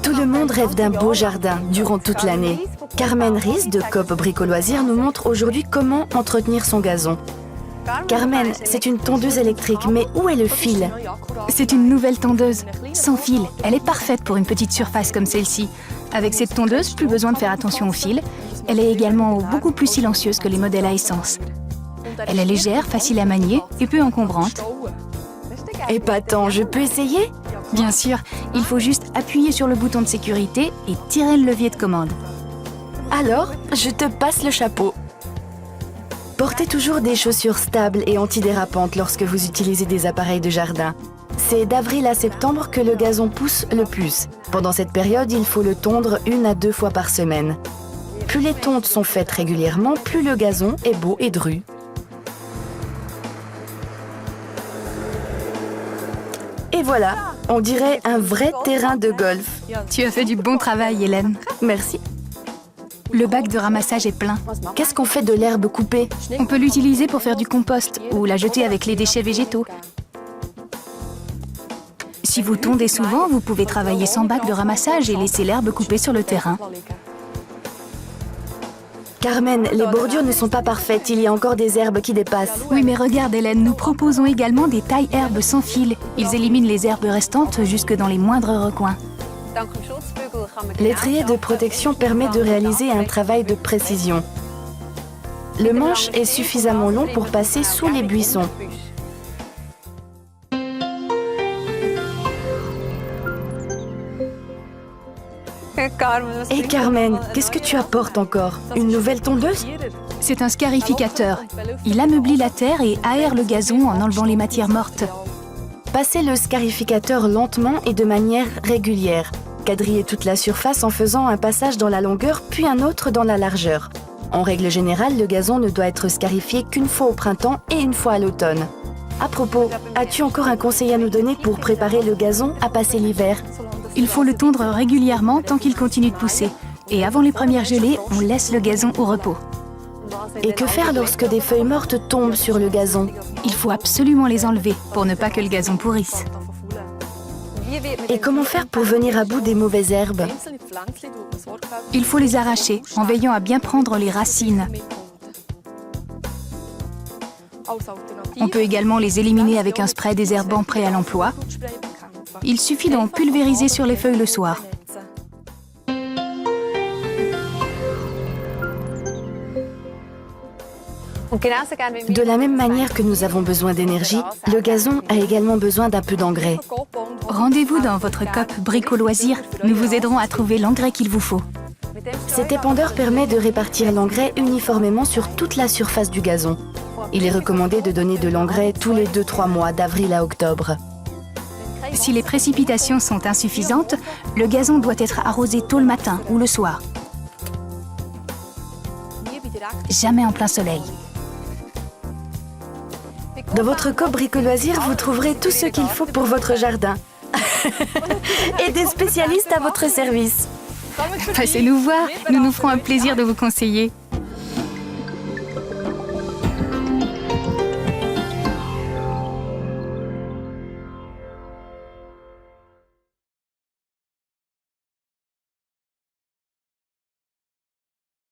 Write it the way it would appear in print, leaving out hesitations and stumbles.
Tout le monde rêve d'un beau jardin durant toute l'année. Carmen Ries de Coop Brico Loisirs nous montre aujourd'hui comment entretenir son gazon. Carmen, c'est une tondeuse électrique, mais où est le fil? C'est une nouvelle tondeuse, sans fil. Elle est parfaite pour une petite surface comme celle-ci. Avec cette tondeuse, plus besoin de faire attention au fil. Elle est également beaucoup plus silencieuse que les modèles à essence. Elle est légère, facile à manier et peu encombrante. Épatant, je peux essayer? Bien sûr, il faut juste appuyer sur le bouton de sécurité et tirer le levier de commande. Alors, je te passe le chapeau. Portez toujours des chaussures stables et antidérapantes lorsque vous utilisez des appareils de jardin. C'est d'avril à septembre que le gazon pousse le plus. Pendant cette période, il faut le tondre 1 à 2 fois par semaine. Plus les tontes sont faites régulièrement, plus le gazon est beau et dru. Et voilà, on dirait un vrai terrain de golf. Tu as fait du bon travail, Hélène. Merci. Le bac de ramassage est plein. Qu'est-ce qu'on fait de l'herbe coupée? On peut l'utiliser pour faire du compost ou la jeter avec les déchets végétaux. Si vous tondez souvent, vous pouvez travailler sans bac de ramassage et laisser l'herbe coupée sur le terrain. Carmen, les bordures ne sont pas parfaites, il y a encore des herbes qui dépassent. Oui, mais regarde, Hélène, nous proposons également des tailles-herbes sans fil. Ils éliminent les herbes restantes jusque dans les moindres recoins. L'étrier de protection permet de réaliser un travail de précision. Le manche est suffisamment long pour passer sous les buissons. Et Carmen, qu'est-ce que tu apportes encore? Une nouvelle tondeuse? C'est un scarificateur. Il ameublit la terre et aère le gazon en enlevant les matières mortes. Passez le scarificateur lentement et de manière régulière. Quadrillez toute la surface en faisant un passage dans la longueur puis un autre dans la largeur. En règle générale, le gazon ne doit être scarifié qu'une fois au printemps et une fois à l'automne. À propos, as-tu encore un conseil à nous donner pour préparer le gazon à passer l'hiver? Il faut le tondre régulièrement tant qu'il continue de pousser. Et avant les premières gelées, on laisse le gazon au repos. Et que faire lorsque des feuilles mortes tombent sur le gazon? Il faut absolument les enlever pour ne pas que le gazon pourrisse. Et comment faire pour venir à bout des mauvaises herbes? Il faut les arracher en veillant à bien prendre les racines. On peut également les éliminer avec un spray désherbant prêt à l'emploi. Il suffit d'en pulvériser sur les feuilles le soir. De la même manière que nous avons besoin d'énergie, le gazon a également besoin d'un peu d'engrais. Rendez-vous dans votre Coop Brico Loisirs. Nous vous aiderons à trouver l'engrais qu'il vous faut. Cet épandeur permet de répartir l'engrais uniformément sur toute la surface du gazon. Il est recommandé de donner de l'engrais tous les 2-3 mois, d'avril à octobre. Si les précipitations sont insuffisantes, le gazon doit être arrosé tôt le matin ou le soir. Jamais en plein soleil. Dans votre Coop Brico Loisirs, vous trouverez tout ce qu'il faut pour votre jardin. Et des spécialistes à votre service. Passez nous voir, nous nous ferons un plaisir de vous conseiller.